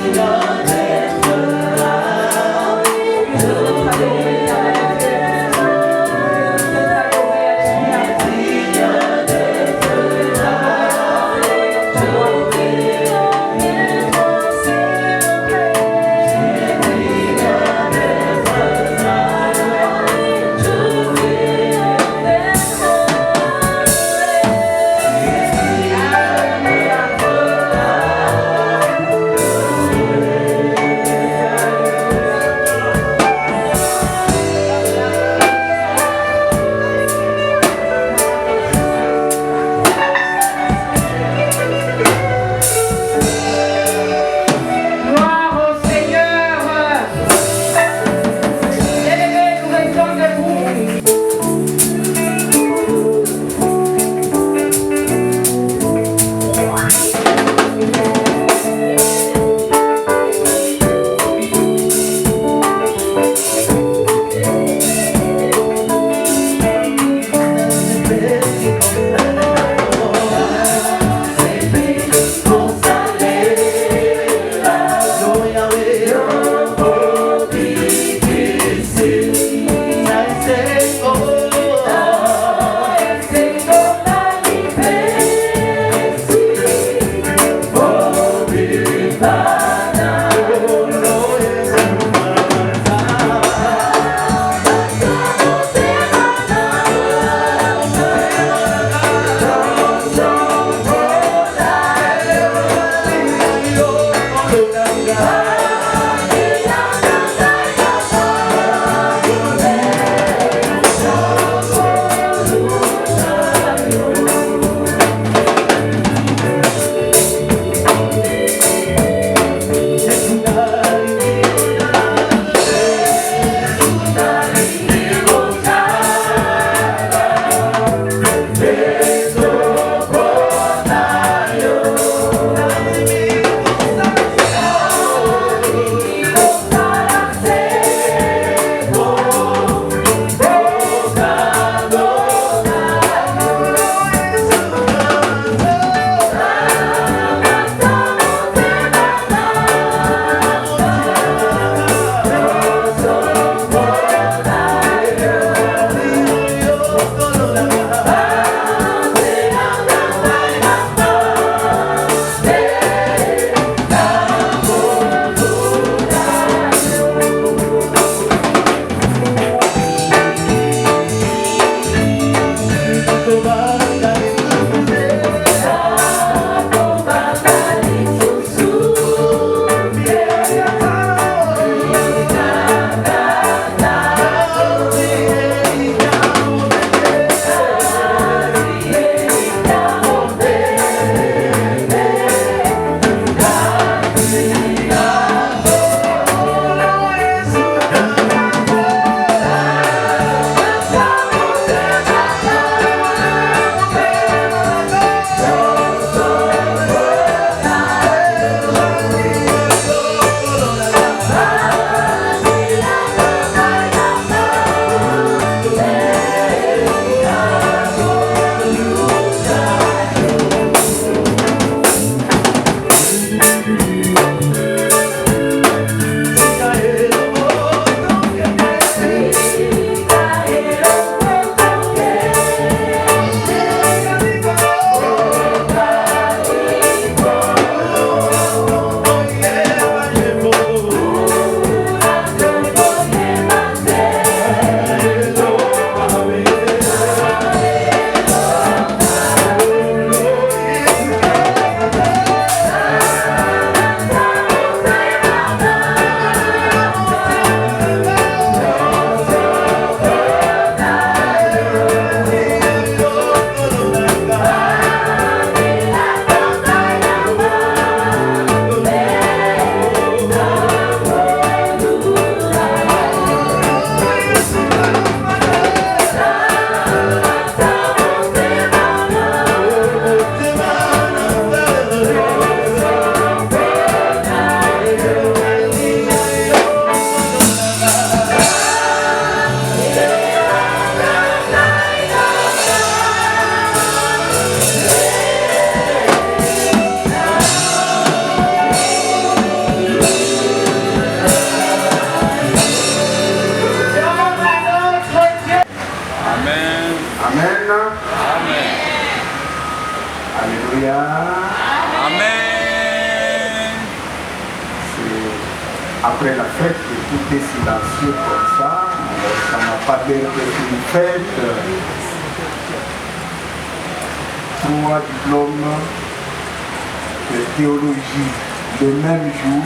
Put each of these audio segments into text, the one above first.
Hallelujah. après la fête, et tout est silencieux comme ça. Alors, ça n'a pas l'air d'être une fête. 3 diplômes de théologie le même jour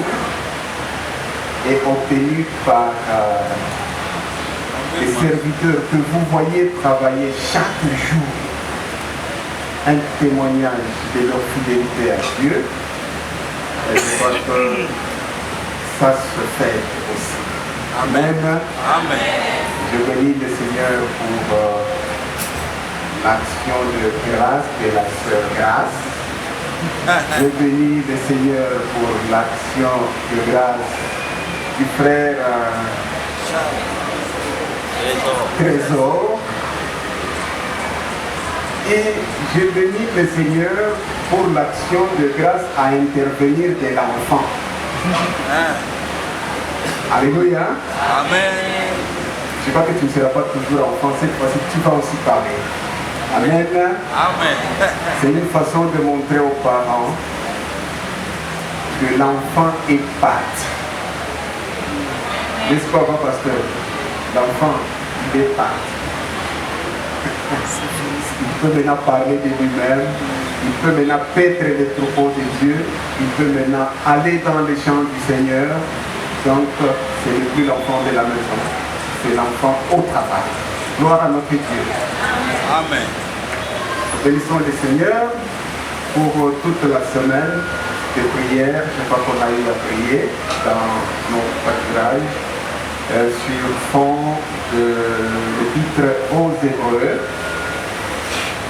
et obtenus par les serviteurs que vous voyez travailler chaque jour. Un témoignage de leur fidélité à Dieu. Et je crois que ça se fait aussi. Amen. Amen. Je bénis le Seigneur pour l'action de grâce de la sœur Grâce. Je bénis le Seigneur pour l'action de grâce du frère Trésor. Et je bénis le Seigneur pour l'action de grâce à intervenir de l'enfant. Alléluia. Amen. Je crois que tu ne seras pas toujours enfant, cette fois-ci tu vas aussi parler. Amen. Amen. C'est une façon de montrer aux parents que l'enfant est pâte. N'est-ce pas, pasteur? L'enfant, il est pâte. Il peut maintenant parler de lui-même, il peut maintenant paître les troupeaux de Dieu, il peut maintenant aller dans les champs du Seigneur. Donc, ce n'est plus l'enfant de la maison, c'est l'enfant au travail. Gloire à notre Dieu. Amen. Bénissons le Seigneur pour toute la semaine de prière. Je crois qu'on a eu à prier dans nos pâturages sur fond de l'épître aux Hébreux,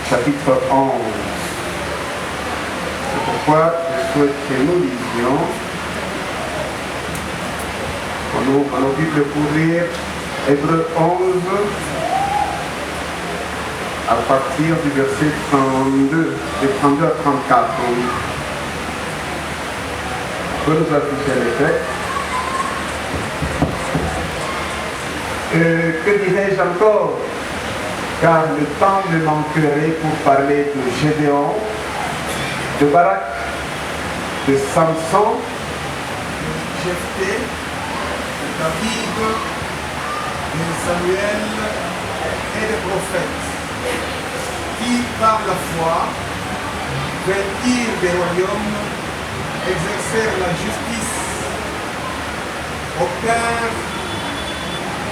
chapitre 11. C'est pourquoi je souhaite que nous lisions. On ouvre nos Bibles pour lire Hébreux 11 à partir du verset 32, de 32 à 34. On peut nous afficher les textes. Que dirais-je encore? Car le temps me manquerait pour parler de Gédéon, de Barak, de Samson, de Jephthé, de David, de Samuel et des prophètes, qui par la foi vainquirent des royaumes, exercèrent la justice, obtinrent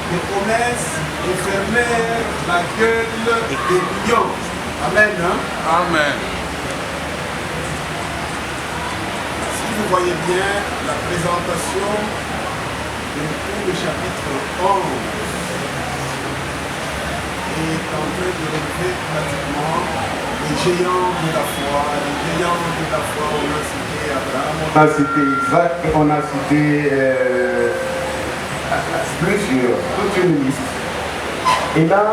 des promesses et fermèrent la gueule des lions. Amen. Amen. Si vous voyez bien la présentation de tout le chapitre 11 est en train de relever pratiquement les géants de la foi. Les géants de la foi, on a cité Abraham, on a cité Isaac, on a cité plusieurs, toute une liste. Et là,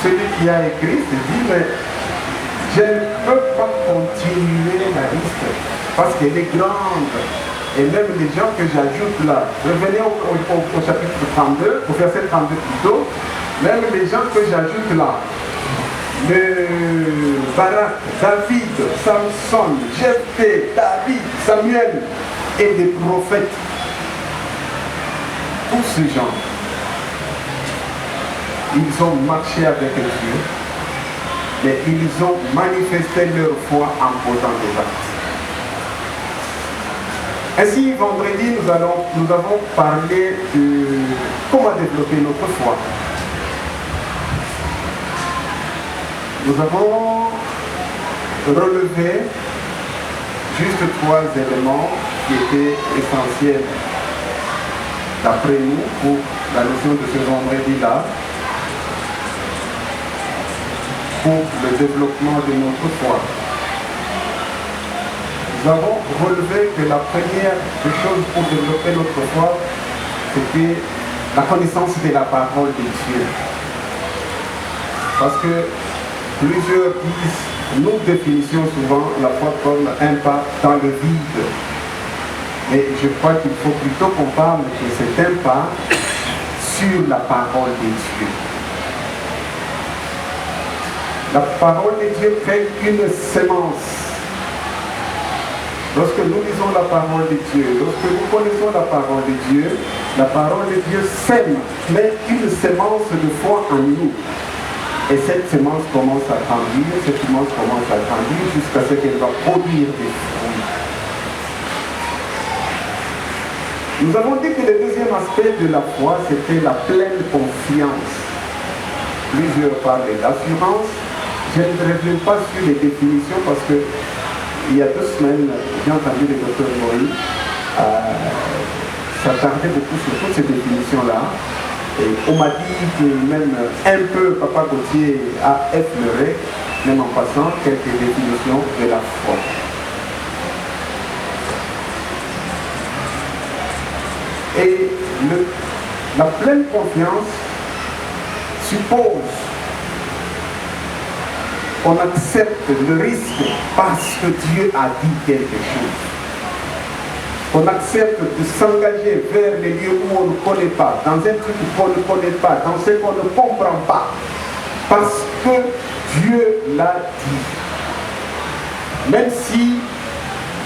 celui qui a écrit se dit, mais je ne peux pas continuer la liste parce qu'elle est grande. Et même les gens que j'ajoute là, revenez au chapitre 32, au verset 32 plutôt, même les gens que j'ajoute là, le Barak, David, Samson, Jephthé, David, Samuel et des prophètes, tous ces gens, ils ont marché avec Dieu, mais ils ont manifesté leur foi en posant des actes. Ainsi, vendredi, nous avons parlé de comment développer notre foi. Nous avons relevé juste 3 éléments qui étaient essentiels d'après nous pour la notion de ce vendredi-là, pour le développement de notre foi. Nous avons relevé que la première des choses pour développer notre foi, c'était la connaissance de la parole de Dieu. Parce que plusieurs disent, nous définissons souvent la foi comme un pas dans le vide. Mais je crois qu'il faut plutôt qu'on parle que c'est un pas sur la parole de Dieu. La parole de Dieu fait une sémence. Lorsque nous lisons la parole de Dieu, lorsque nous connaissons la parole de Dieu sème, met une sémence de foi en nous. Et cette sémence commence à grandir, jusqu'à ce qu'elle va produire des fruits. Nous avons dit que le deuxième aspect de la foi, c'était la pleine confiance. Plusieurs parlent d'assurance. Je ne reviens pas sur les définitions parce que il y a 2 semaines, j'ai entendu le docteur Moïse s'attarder beaucoup sur toutes ces définitions-là. Et on m'a dit que même un peu, Papa Gauthier a effleuré, même en passant, quelques définitions de la foi. Et la pleine confiance suppose qu'on accepte le risque parce que Dieu a dit quelque chose. On accepte de s'engager vers les lieux où on ne connaît pas, dans un truc qu'on ne connaît pas, dans ce qu'on ne comprend pas, parce que Dieu l'a dit. Même si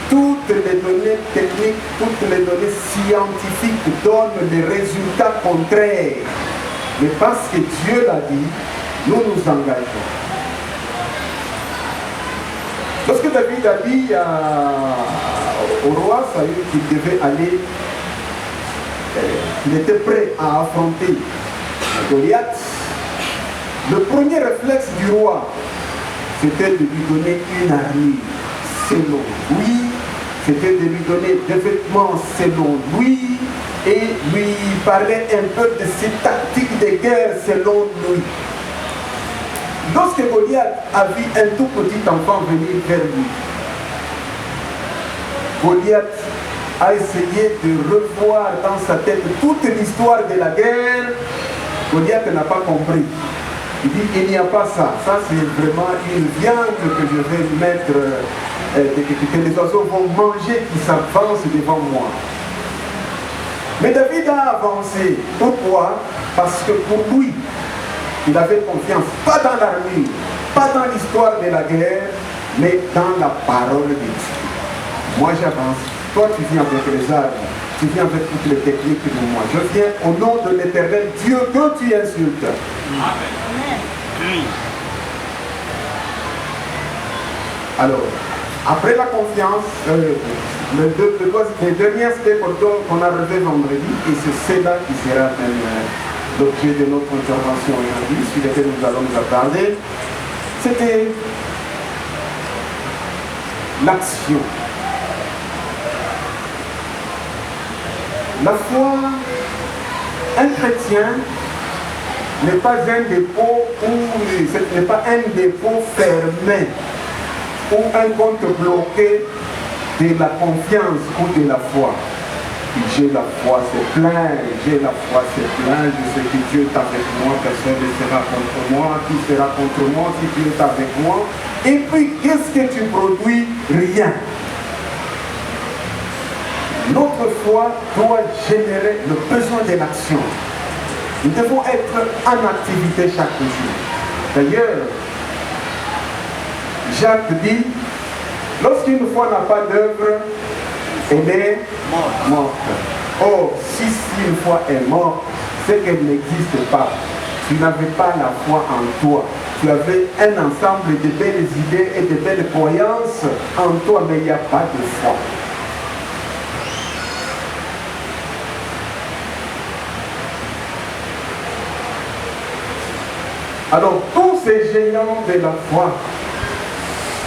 toutes les données techniques, toutes les données scientifiques donnent des résultats contraires, mais parce que Dieu l'a dit, nous nous engageons. Lorsque David a dit au roi Saül qu'il devait aller, qu'il était prêt à affronter Goliath, le premier réflexe du roi, c'était de lui donner une armure selon lui, c'était de lui donner des vêtements selon lui, et lui parler un peu de ses tactiques de guerre selon lui. Lorsque Goliath a vu un tout petit enfant venir vers lui, Goliath a essayé de revoir dans sa tête toute l'histoire de la guerre. Goliath n'a pas compris. Il dit, il n'y a pas ça. Ça, c'est vraiment une viande que je vais mettre, que les oiseaux vont manger, qui s'avancent devant moi. Mais David a avancé. Pourquoi? Parce que pour lui, il avait confiance, pas dans l'armure, pas dans l'histoire de la guerre, mais dans la parole de Dieu. Moi j'avance, toi tu viens avec les armes, tu viens avec toutes les techniques de moi. Je viens au nom de l'Éternel Dieu que tu insultes. Amen. Alors, après la confiance, le dernier aspect qu'on a relevé vendredi, et c'est cela qui sera l'objet de notre intervention aujourd'hui, sur lequel nous allons nous attarder, c'était l'action. La foi, un chrétien n'est pas un dépôt ce n'est pas un dépôt fermé ou un compte bloqué de la confiance ou de la foi. J'ai la foi, c'est plein, j'ai la foi, c'est plein, je sais que Dieu est avec moi, personne ne sera contre moi, qui sera contre moi si Dieu est avec moi. Et puis, qu'est-ce que tu produis? Rien. Notre foi doit générer le besoin de l'action. Nous devons être en activité chaque jour. D'ailleurs, Jacques dit, lorsqu'une foi n'a pas d'œuvre, elle est morte. Or, si une foi est morte, c'est qu'elle n'existe pas. Tu n'avais pas la foi en toi. Tu avais un ensemble de belles idées et de belles croyances en toi, mais il n'y a pas de foi. Alors, tous ces géants de la foi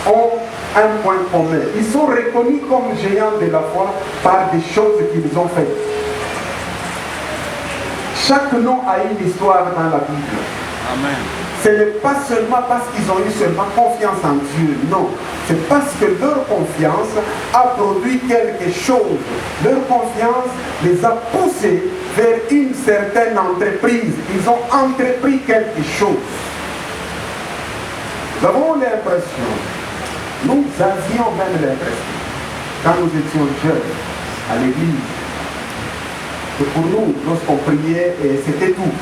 ont un point commun. Ils sont reconnus comme géants de la foi par des choses qu'ils ont faites. Chaque nom a une histoire dans la Bible. Amen. Ce n'est pas seulement parce qu'ils ont eu seulement confiance en Dieu, non. C'est parce que leur confiance a produit quelque chose. Leur confiance les a poussés vers une certaine entreprise. Ils ont entrepris quelque chose. Nous avons l'impression, nous avions même l'impression, quand nous étions jeunes à l'église, que pour nous, lorsqu'on priait, c'était tout.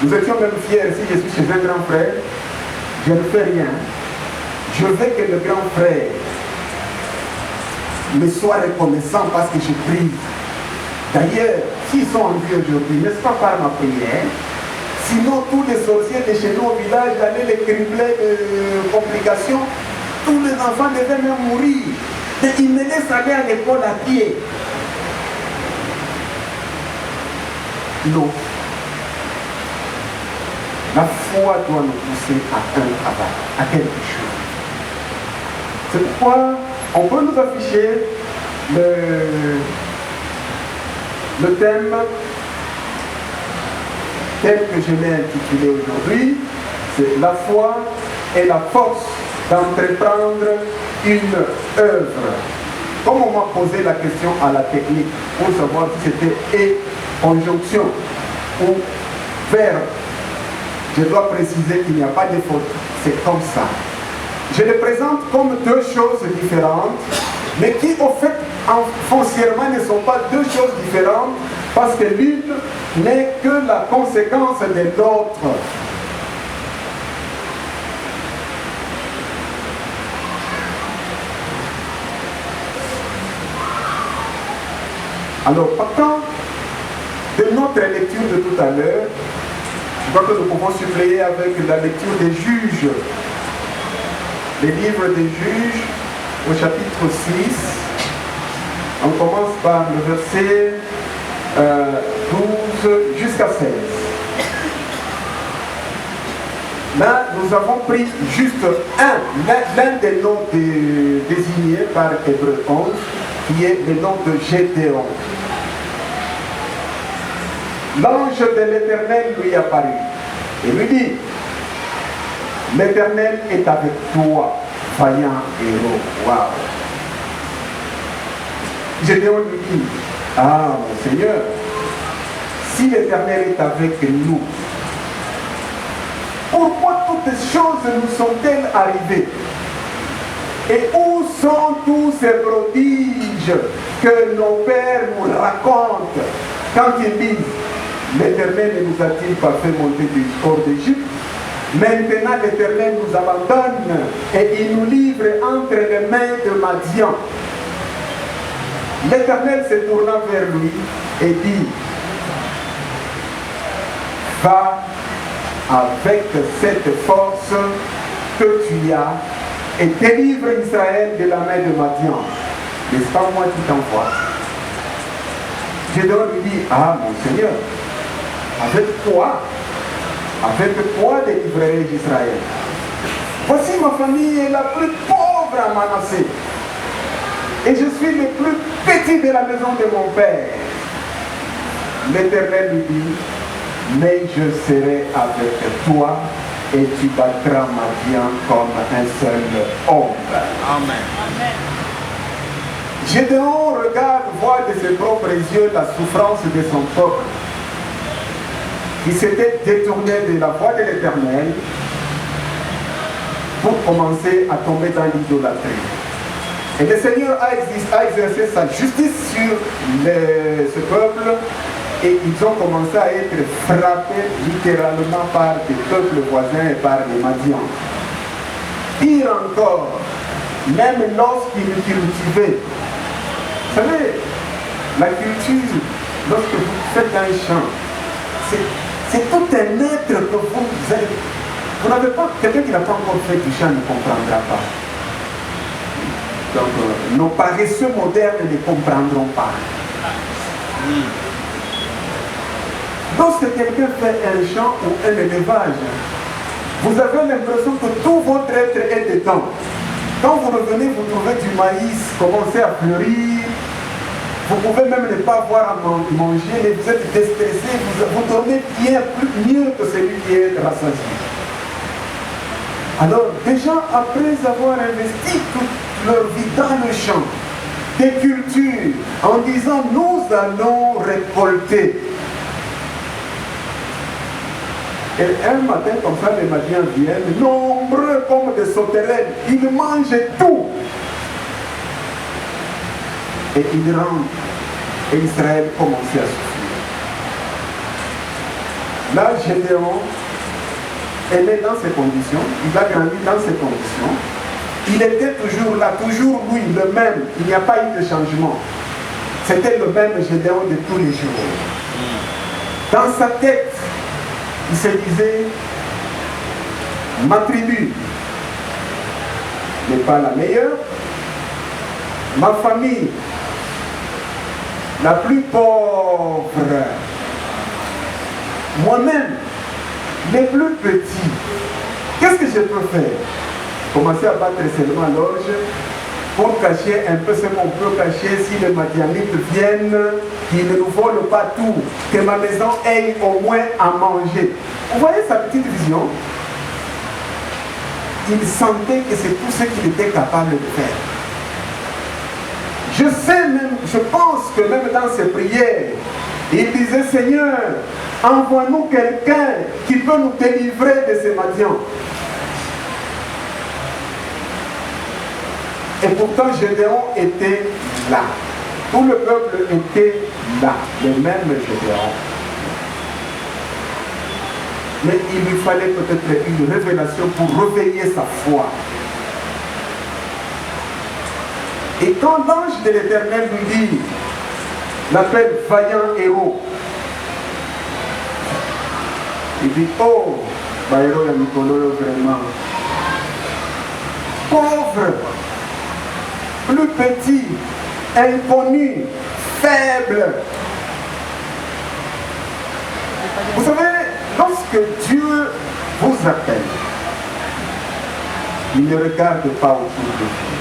Nous étions même fiers, si je suis chez un grand frère, je ne fais rien. Je veux que le grand frère mais sois reconnaissant parce que je prie. D'ailleurs, s'ils sont en vie aujourd'hui, n'est-ce pas par ma prière? Sinon, tous les sorciers de chez nous au village allaient les cribler de complications. Tous les enfants devaient même mourir. Et ils me laissent aller à l'école à pied. Non. La foi doit nous pousser à un travail, à quelque chose. C'est pourquoi on peut nous afficher le thème tel que je l'ai intitulé aujourd'hui, c'est la foi et la force d'entreprendre une œuvre. Comme on m'a posé la question à la technique pour savoir si c'était et conjonction ou verbe, je dois préciser qu'il n'y a pas de faute. C'est comme ça. Je les présente comme deux choses différentes, mais qui au fait foncièrement ne sont pas deux choses différentes, parce que l'une n'est que la conséquence de l'autre. Alors, partant de notre lecture de tout à l'heure, je crois que nous pouvons suppléer avec la lecture des Juges. Les livres des Juges, au chapitre 6, on commence par le verset 12 jusqu'à 16. Là, nous avons pris juste l'un des noms désignés par Hébreux 11, qui est le nom de Gédéon. L'ange de l'Éternel lui apparut et lui dit: l'Éternel est avec toi, vaillant héros. Waouh! Gédéon lui dit: ah, mon Seigneur, si l'Éternel est avec nous, pourquoi toutes ces choses nous sont-elles arrivées? Et où sont tous ces prodiges que nos pères nous racontent quand ils disent: l'Éternel ne nous a-t-il pas fait monter du hors d'Égypte? Maintenant l'Éternel nous abandonne et il nous livre entre les mains de Madian. L'Éternel se tourna vers lui et dit: va avec cette force que tu as et délivre Israël de la main de Madian. N'est-ce pas moi qui t'envoie? Gédéon lui dit: ah, mon Seigneur, avec quoi délivrerai-je Israël? Voici ma famille est la plus pauvre à Manassé, et je suis le plus petit de la maison de mon père. L'Éternel lui dit: mais je serai avec toi et tu battras Madian comme un seul homme. Amen. Gédéon regarde, voit de ses propres yeux la souffrance de son peuple, qui s'était détourné de la voie de l'Éternel pour commencer à tomber dans l'idolâtrie. Et le Seigneur a exercé sa justice sur ce peuple, et ils ont commencé à être frappés littéralement par des peuples voisins et par les Madians. Pire encore, même lorsqu'ils cultivaient. Vous savez, la culture, lorsque vous faites un champ, c'est tout un être que vous avez. Vous n'avez pas, quelqu'un qui n'a pas encore fait du champ ne comprendra pas. Donc, nos paresseux modernes ne comprendront pas. Lorsque quelqu'un fait un champ ou un élevage, vous avez l'impression que tout votre être est dedans. Quand vous revenez, vous trouvez du maïs commencer à fleurir. Vous pouvez même ne pas avoir à manger, mais vous êtes déstressé, vous dormez bien, mieux que celui qui est rassasié. Alors, des gens, après avoir investi toute leur vie dans le champ, des cultures, en disant: nous allons récolter. Et un matin, comme ça, les Madiens viennent, nombreux comme des sauterelles, ils mangent tout. Et ils rentrent. Et Israël commençait à souffrir. Là, Gédéon est né dans ces conditions, il a grandi dans ces conditions. Il était toujours là, toujours lui, le même. Il n'y a pas eu de changement. C'était le même Gédéon de tous les jours. Dans sa tête, il se disait, ma tribu n'est pas la meilleure, ma famille la plus pauvre, moi-même les plus petits, qu'est-ce que je peux faire? Commencer à battre seulement l'orge pour cacher un peu ce qu'on peut cacher si les Madianites viennent, qu'ils ne nous volent pas tout, que ma maison ait au moins à manger. Vous voyez sa petite vision? Il sentait que c'est tout ce qu'il était capable de faire. Je sais même, je pense que même dans ses prières, il disait, Seigneur, envoie-nous quelqu'un qui peut nous délivrer de ces Madians. Et pourtant, Gédéon était là. Tout le peuple était là, le même Gédéon. Mais il lui fallait peut-être une révélation pour réveiller sa foi. Et quand l'ange de l'Éternel lui dit, l'appelle vaillant héros, il dit, oh, héros Yamikolo, vraiment, pauvre, plus petit, inconnu, faible. Vous savez, lorsque Dieu vous appelle, il ne regarde pas autour de vous.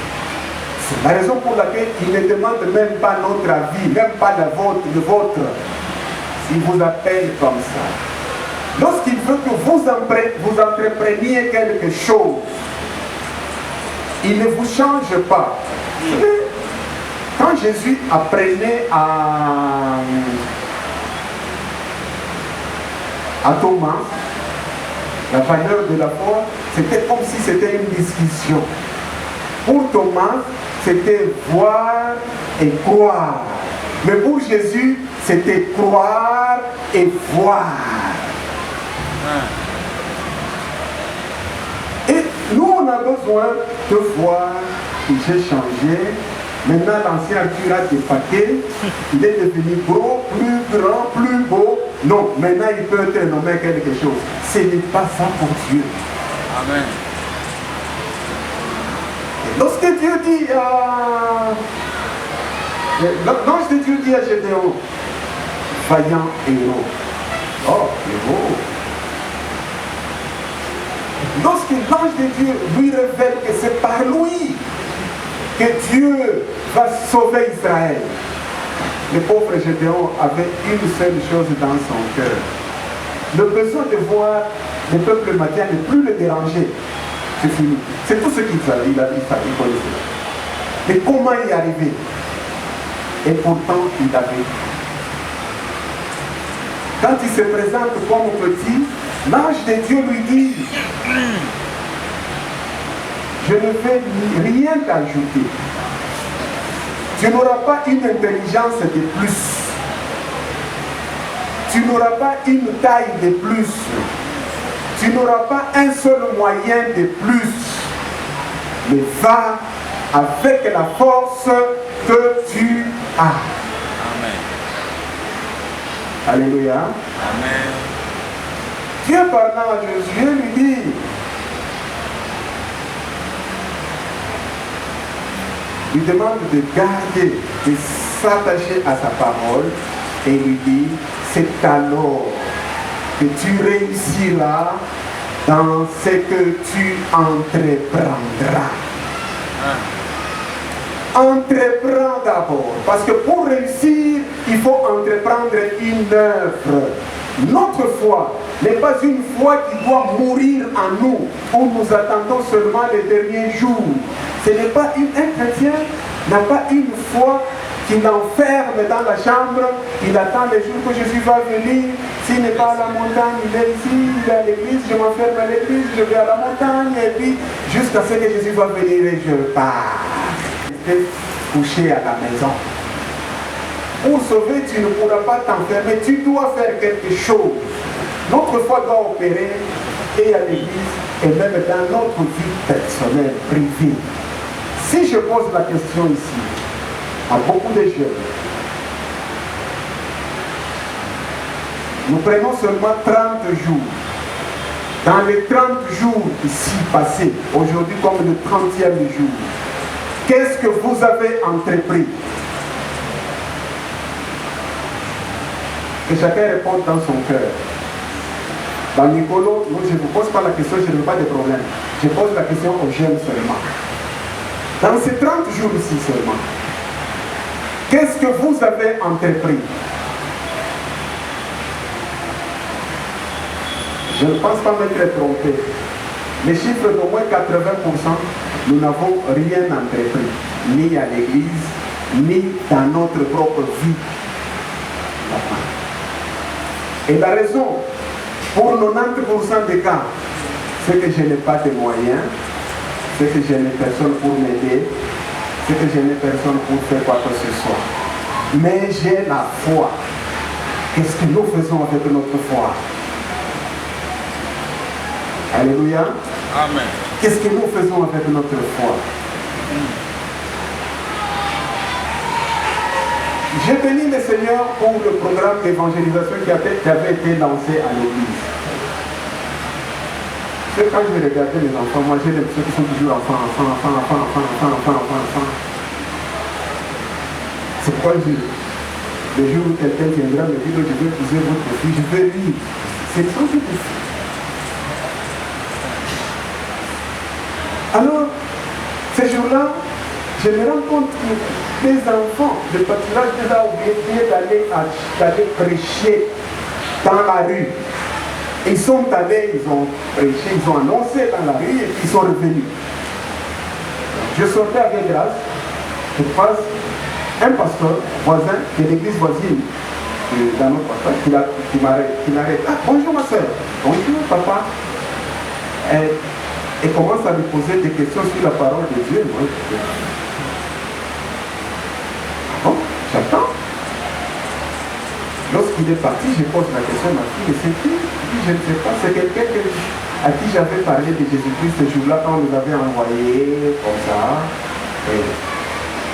C'est la raison pour laquelle il ne demande même pas notre avis, même pas le vôtre. Il vous appelle comme ça. Lorsqu'il veut que vous entrepreniez quelque chose, il ne vous change pas. Vous savez, quand Jésus apprenait à Thomas la valeur de la foi, c'était comme si c'était une discussion. Pour Thomas, c'était voir et croire. Mais pour Jésus, c'était croire et voir. Et nous, on a besoin de voir que j'ai changé. Maintenant, l'ancien Arthur a dépaqué. Il est devenu gros, plus grand, plus beau. Non, maintenant, il peut te nommer quelque chose. Ce n'est pas ça pour Dieu. Amen. Lorsque Dieu dit l'ange de Dieu dit à Gédéon, vaillant héros. Oh, héros. Lorsque l'ange de Dieu lui révèle que c'est par lui que Dieu va sauver Israël, le pauvre Gédéon avait une seule chose dans son cœur. Le besoin de voir le peuple madien ne plus le déranger. C'est fini. C'est tout ce qu'il savait, il connaissait. Mais comment y arriver? Et pourtant, il avait. Quand il se présente comme petit, l'ange de Dieu lui dit, je ne vais rien t'ajouter. Tu n'auras pas une intelligence de plus. Tu n'auras pas une taille de plus. Tu n'auras pas un seul moyen de plus. Mais va avec la force que tu as. Amen. Alléluia. Amen. Dieu parlant à Josué lui dit, lui demande de garder, de s'attacher à sa parole et lui dit, c'est alors que tu réussiras dans ce que tu entreprendras. Entreprends d'abord, parce que pour réussir, il faut entreprendre une œuvre. Notre foi n'est pas une foi qui doit mourir en nous, où nous attendons seulement les derniers jours. Ce n'est pas un chrétien n'a pas une foi qui l'enferme dans la chambre, il attend le jour que Jésus va venir. S'il n'est pas à la montagne, il est ici, il est à l'église, je m'enferme à l'église, je vais à la montagne, et puis jusqu'à ce que Jésus va venir et je pars. Rester couché à la maison. Pour sauver, tu ne pourras pas t'enfermer, tu dois faire quelque chose. Notre foi doit opérer et à l'église et même dans notre vie personnelle, privée. Si je pose la question ici à beaucoup de jeunes, nous prenons seulement 30 jours. Dans les 30 jours ici passés, aujourd'hui comme le 30e jour, qu'est-ce que vous avez entrepris? Que chacun réponde dans son cœur. Dans Nicolo, je ne vous pose pas la question, je n'ai pas de problème. Je pose la question aux jeunes seulement. Dans ces 30 jours ici seulement, qu'est-ce que vous avez entrepris? Je ne pense pas m'être trompé. Les chiffres d'au moins 80%, nous n'avons rien entrepris, ni à l'église, ni dans notre propre vie. Et la raison, pour 90% des cas, c'est que je n'ai pas de moyens, c'est que je n'ai personne pour m'aider, c'est que je n'ai personne pour faire quoi que ce soit. Mais j'ai la foi. Qu'est-ce que nous faisons avec notre foi? Alléluia. Amen. Qu'est-ce que nous faisons avec notre foi? J'ai béni le Seigneur pour le programme d'évangélisation qui avait été lancé à l'église. C'est quand je regardais les enfants, moi j'ai l'impression qu'ils sont toujours enfants. C'est pourquoi le jour où quelqu'un viendra me dire que je vais épouser votre fille, je vais lire. C'est sans doute ici. Alors, ces jours-là, je me rends compte que les enfants, le pâturage de là oublié d'aller prêcher dans la rue. Ils sont allés, ils ont prêché, ils ont annoncé dans la rue et puis ils sont revenus. Je sortais avec grâce, je passe un pasteur voisin de l'église voisine dans notre pasteur qui m'arrête. Ah, bonjour ma soeur, bonjour papa. Et commence à lui poser des questions sur la parole de Dieu. Moi, bon, j'attends. Lorsqu'il est parti, je pose la question à ma fille, c'est qui? Je ne sais pas, c'est quelqu'un à qui j'avais parlé de Jésus-Christ ce jour-là quand on nous avait envoyé comme ça.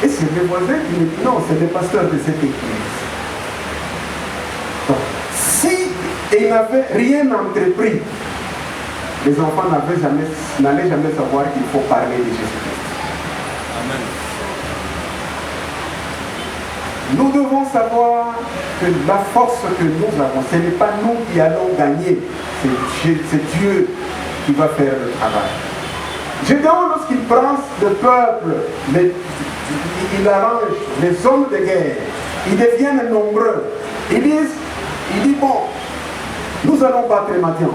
Et c'est le voisin qui me dit, non, c'est le pasteur de cette église. Donc, si il n'avait rien entrepris, les enfants n'allaient jamais savoir qu'il faut parler de Jésus-Christ. Amen. Nous devons savoir que la force que nous avons, ce n'est pas nous qui allons gagner, c'est Dieu qui va faire le travail. Gédéon, lorsqu'il prend le peuple, il arrange les hommes de guerre, ils deviennent nombreux. Il dit bon, nous allons battre Madian.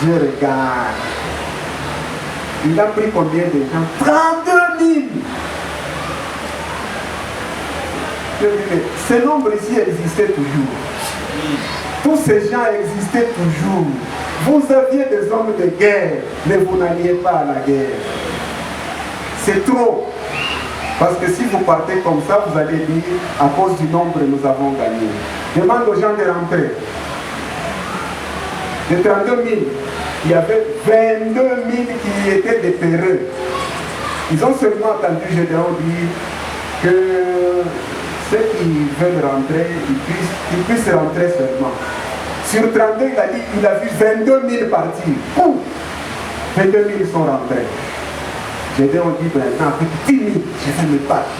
Dieu regarde. Il a pris combien de gens? 32 000. Ce nombre ici existait toujours. Tous ces gens existaient toujours. Vous aviez des hommes de guerre, mais vous n'alliez pas à la guerre. C'est trop. Parce que si vous partez comme ça, vous allez dire, à cause du nombre, nous avons gagné. Demande aux gens de rentrer. De 32 000, il y avait 22 000 qui étaient des peureux. Ils ont seulement entendu Gédéon dire que ceux qui veulent rentrer, ils puissent rentrer seulement. Sur 32, il a vu 22 000 partir. Ouh, 22 000 sont rentrés. Gédéon dit maintenant, avec 10 000, je vais me battre.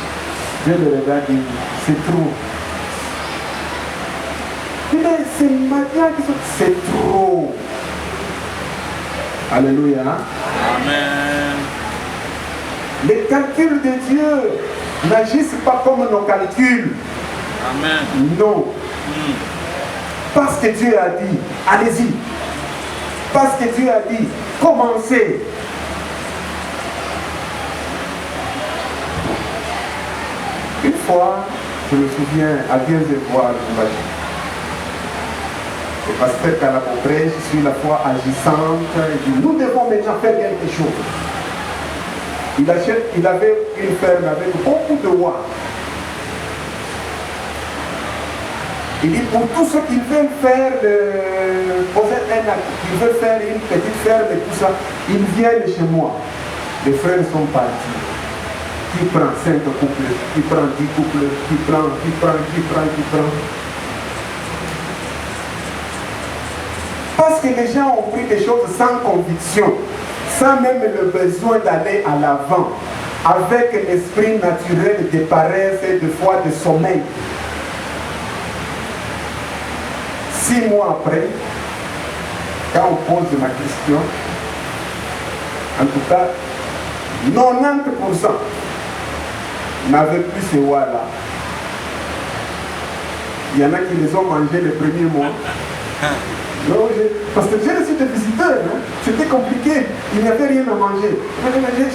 Dieu le regarde et dit, c'est trop. C'est Madian qui sont... C'est trop. Alléluia. Amen. Les calculs de Dieu n'agissent pas comme nos calculs. Amen. Non. Parce que Dieu a dit, allez-y. Parce que Dieu a dit, commencez. Une fois, je me souviens, à Bien-de-Voir, le pasteur Calabobré, je suis la foi agissante, il dit, nous devons maintenant faire quelque chose. Il avait une ferme avec beaucoup de oies. Il dit, pour tous ceux qui veulent faire, poser qui veulent faire une petite ferme et tout ça, ils viennent chez moi. les frères sont partis. Qui prend 5 couples, qui prend 10 couples, qui prend. Parce que les gens ont pris des choses sans conviction, sans même le besoin d'aller à l'avant, avec l'esprit naturel de paresse et de foi, de sommeil. 6 mois après, quand on pose ma question, en tout cas, 90% n'avaient plus ce oie-là. Il y en a qui les ont mangés les premiers mois. Non, parce que j'ai reçu des visiteurs, hein. C'était compliqué, il n'y avait rien à manger.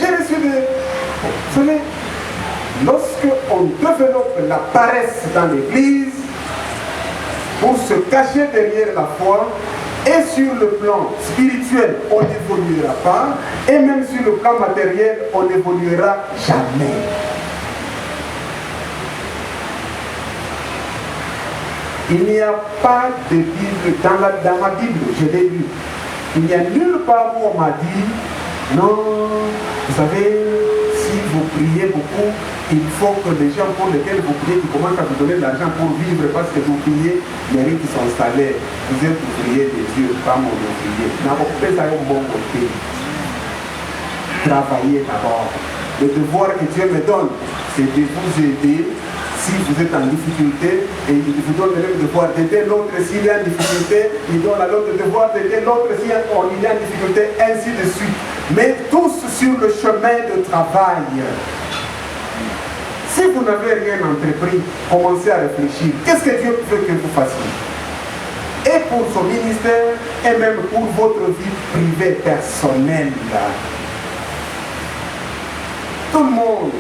J'ai reçu des... Vous savez, lorsqu'on développe la paresse dans l'église, pour se cacher derrière la foi, et sur le plan spirituel, on n'évoluera pas, et même sur le plan matériel, on n'évoluera jamais. Il n'y a pas de Bible, dans ma Bible, je l'ai lu, il n'y a nulle part où on m'a dit, non, vous savez, si vous priez beaucoup, il faut que les gens pour lesquels vous priez, qui commencent à vous donner de l'argent pour vivre, parce que vous priez, méritent son salaire. Vous êtes ouvrier de Dieu, pas mon ouvrier. N'avez pas un bon côté. Travaillez d'abord. Le devoir que Dieu me donne, c'est de vous aider. Si vous êtes en difficulté, et il vous donne le même devoir d'aider l'autre s'il est en difficulté, il donne à l'autre le devoir d'aider l'autre s'il est en difficulté, ainsi de suite. Mais tous sur le chemin de travail. Si vous n'avez rien entrepris, commencez à réfléchir. Qu'est-ce que Dieu veut que vous fassiez? Et pour son ministère, et même pour votre vie privée, personnelle. Tout le monde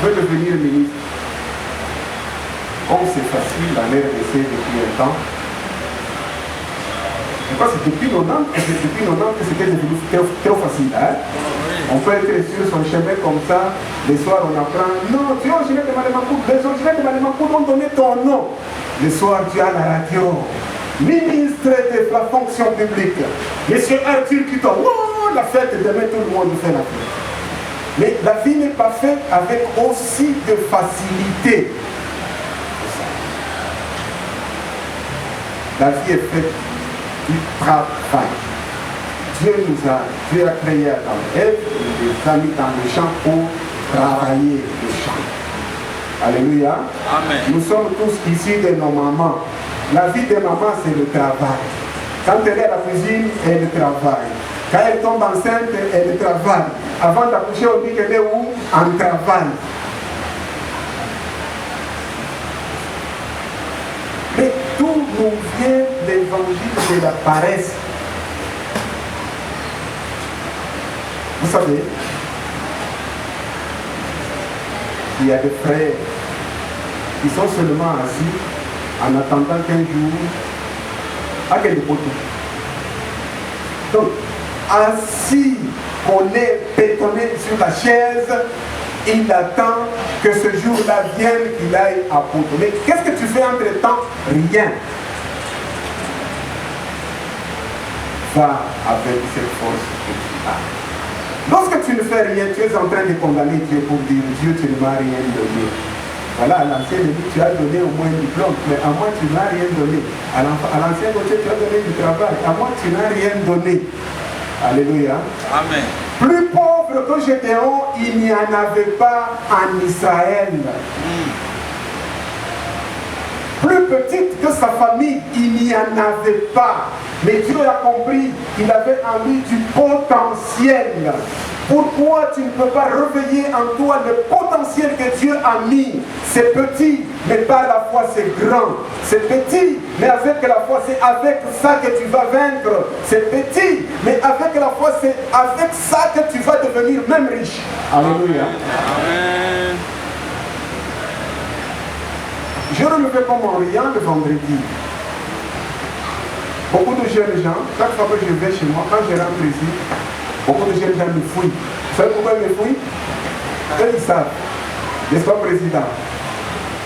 veut devenir ministre. Comme c'est facile à l'RDC depuis un temps. Je crois que c'est depuis 90 que c'était devenu trop facile. Hein? On peut être sur son chemin comme ça, les soirs on apprend, non, tu es originaire de Malemakout, les originaires de Malemakout ont donné ton nom. Le soir tu as la radio, ministre de la fonction publique, monsieur Arthur Kito, oh, la fête, demain tout le monde fait la fête. Mais la vie n'est pas faite avec aussi de facilité. La vie est faite du travail. Dieu a créé Adam et Ève, il les a mis dans le champ pour travailler le champ. Alléluia. Amen. Nous sommes tous issus de nos mamans. La vie de maman, c'est le travail. Quand elle est à la cuisine, elle travaille. Quand elle tombe enceinte, elle travaille. Avant d'accoucher, on dit qu'elle est où? En travail. Mais tout nous vient de l'évangile de la paresse. Vous savez, il y a des frères qui sont seulement assis en attendant qu'un jour, à quel poteau. Donc, assis, collé, bétonné sur la chaise, il attend que ce jour-là vienne, qu'il aille à poteau. Mais qu'est-ce que tu fais entre-temps? Rien. Va avec cette force que tu as. Lorsque tu ne fais rien, tu es en train de condamner Dieu pour dire Dieu, tu ne m'as rien donné. Voilà, à l'ancien Église, tu as donné au moins un diplôme, mais à moi, tu n'as rien donné. À l'ancien côté, tu as donné du travail, à moi, tu n'as rien donné. Alléluia. Amen. Plus pauvre que Gédéon, il n'y en avait pas en Israël. Plus petite que sa famille, il n'y en avait pas. Mais Dieu a compris qu'il avait en lui du potentiel. Pourquoi tu ne peux pas réveiller en toi le potentiel que Dieu a mis? C'est petit, mais par la foi c'est grand. C'est petit, mais avec la foi c'est avec ça que tu vas vaincre. C'est petit, mais avec la foi c'est avec ça que tu vas devenir même riche. Alléluia. Amen. Je relevais comme en riant le vendredi. Beaucoup de jeunes gens, chaque fois que je vais chez moi, quand je rentre ici, beaucoup de jeunes gens me fouillent. Vous savez pourquoi ils me fouillent? Eux, ils savent. N'est-ce pas, président?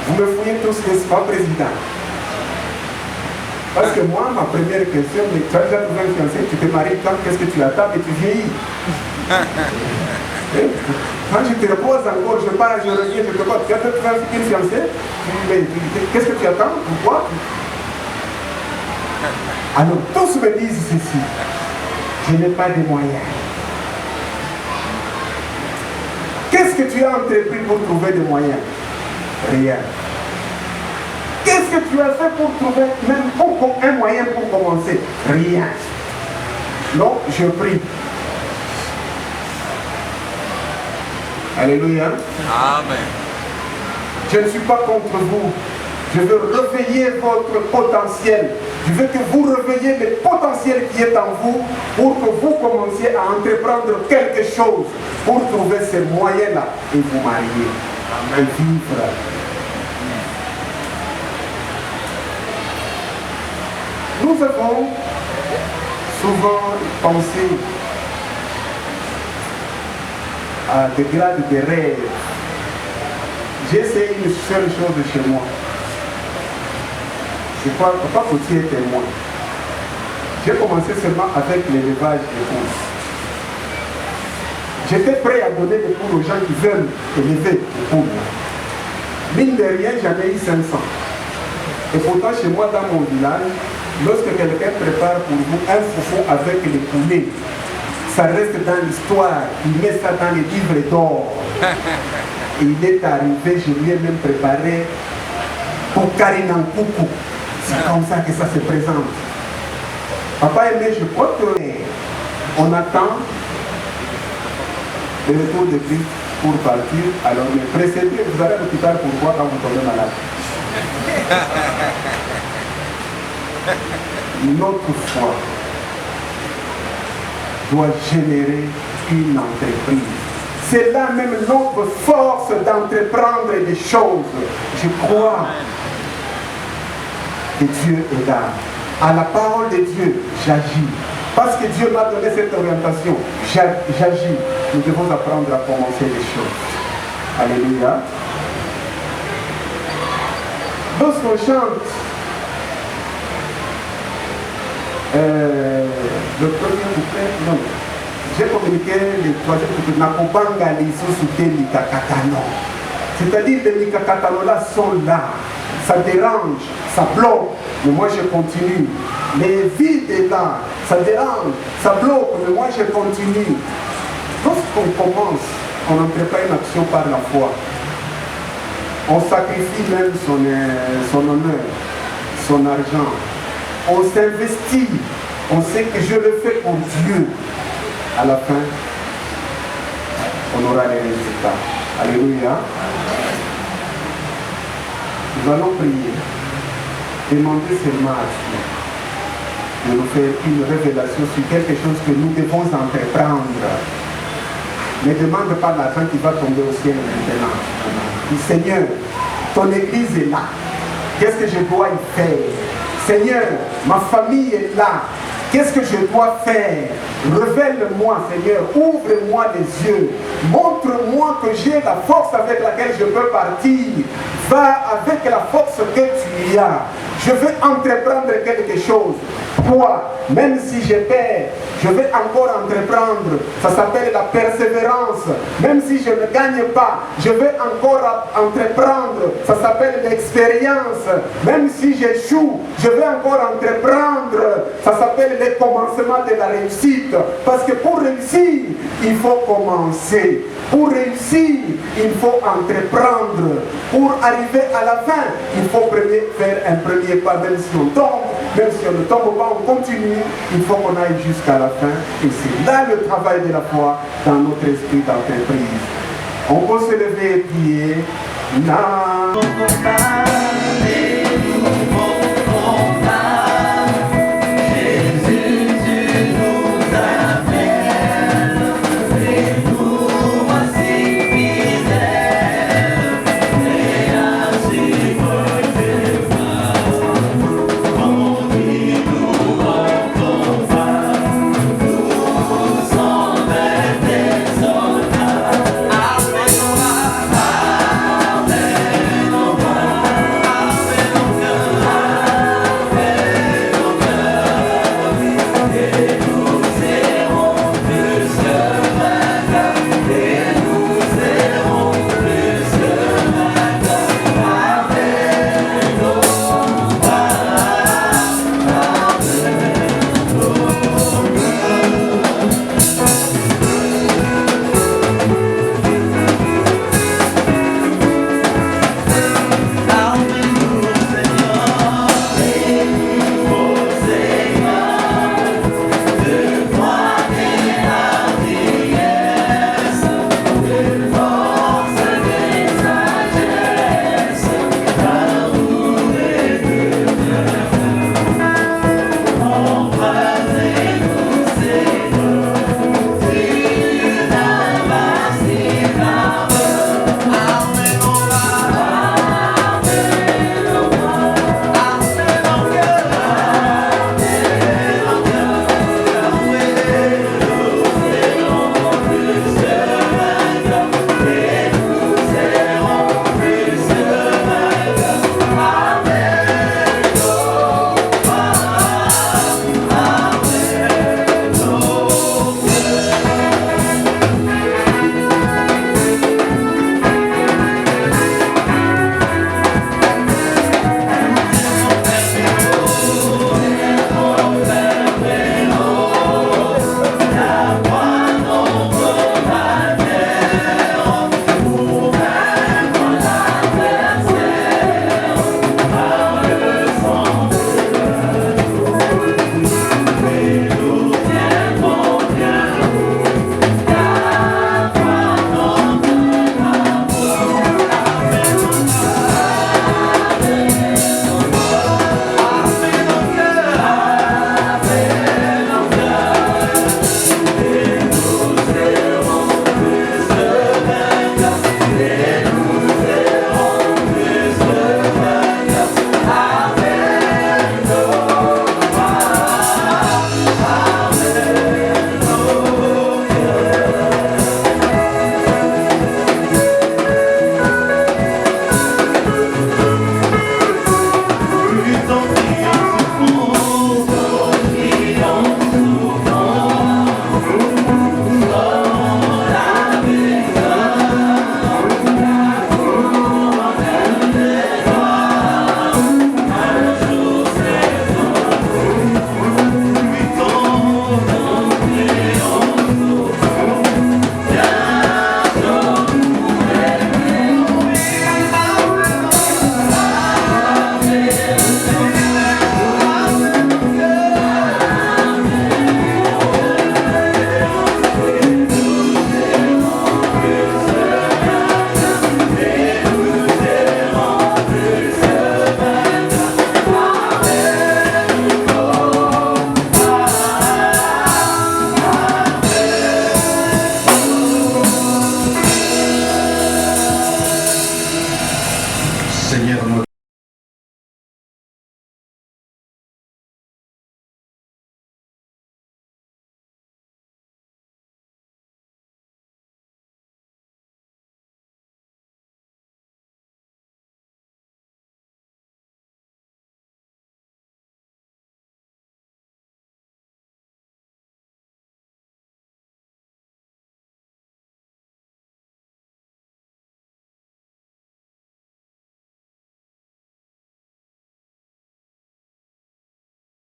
Vous me fouillez tous, n'est-ce pas, président? Parce que moi, ma première question, mais tu as déjà trouvé un fiancé, tu te maries quand, qu'est-ce que tu attends et tu vieillis? Quand je te repose encore, je pars, je reviens, je te repose, tu as déjà trouvé un fiancé? Qu'est-ce que tu attends? Pourquoi? Alors, tous me disent ceci. Je n'ai pas de moyens. Qu'est-ce que tu as entrepris pour trouver des moyens? Rien. Qu'est-ce que tu as fait pour trouver même un moyen pour commencer? Rien. Non, je prie. Alléluia. Amen. Je ne suis pas contre vous. Je veux réveiller votre potentiel. Je veux que vous réveilliez le potentiel qui est en vous pour que vous commenciez à entreprendre quelque chose pour trouver ces moyens-là et vous marier. Et vivre. Nous avons souvent pensé à des grades de rêve. J'ai essayé une seule chose chez moi. Je crois que Papa Gauthier est témoin. J'ai commencé seulement avec l'élevage des poules. J'étais prêt à donner des poules aux gens qui veulent élever des poules. Mine de rien, j'en ai eu 500. Et pourtant, chez moi, dans mon village, lorsque quelqu'un prépare pour vous un foufou avec les poulets, ça reste dans l'histoire. Il met ça dans les livres d'or. Et il est arrivé, je lui ai même préparé pour Karina Coucou. C'est comme ça que ça se présente. Papa aimé, je crois qu'on attend le retour de Christ pour partir. Alors, mais précédez, vous allez à l'hôpital pourquoi quand vous tombez malade. Notre foi doit générer une entreprise. C'est là même notre force d'entreprendre des choses. Je crois que Dieu est là. À la parole de Dieu, j'agis. Parce que Dieu m'a donné cette orientation, j'agis. Nous devons apprendre à commencer les choses. Alléluia. Lorsqu'on chante le premier couplet, non. J'ai communiqué le troisième couplet, Nakobanga Lisusu Mikakatano. C'est-à-dire les Mikakatano là sont là. Ça dérange, ça bloque, mais moi je continue. Les vides est là, ça dérange, ça bloque, mais moi je continue. Lorsqu'on commence, on entreprend une action par la foi. On sacrifie même son honneur, son argent. On s'investit. On sait que je le fais pour Dieu. À la fin, on aura les résultats. Alléluia. Nous allons prier. Demander seulement à Dieu de nous faire une révélation sur quelque chose que nous devons entreprendre. Ne demande pas l'argent qui va tomber au ciel maintenant. Dis, Seigneur, ton église est là. Qu'est-ce que je dois y faire? Seigneur, ma famille est là. Qu'est-ce que je dois faire? Révèle-moi, Seigneur. Ouvre-moi les yeux. Montre-moi que j'ai la force avec laquelle je peux partir. Va avec la force que tu as. Je veux entreprendre quelque chose. Toi, même si j'ai peur, je vais encore entreprendre. Ça s'appelle la persévérance. Même si je ne gagne pas, je vais encore entreprendre. Ça s'appelle l'expérience. Même si j'échoue, je vais encore entreprendre. Ça s'appelle le commencement de la réussite. Parce que pour réussir, il faut commencer. Pour réussir, il faut entreprendre. Pour arriver à la fin, il faut faire un premier pas. Même si on tombe, même si on ne tombe pas, on continue. Il faut qu'on aille jusqu'à la fin. Et c'est là le travail de la foi dans notre esprit d'entreprise. On peut se lever et prier.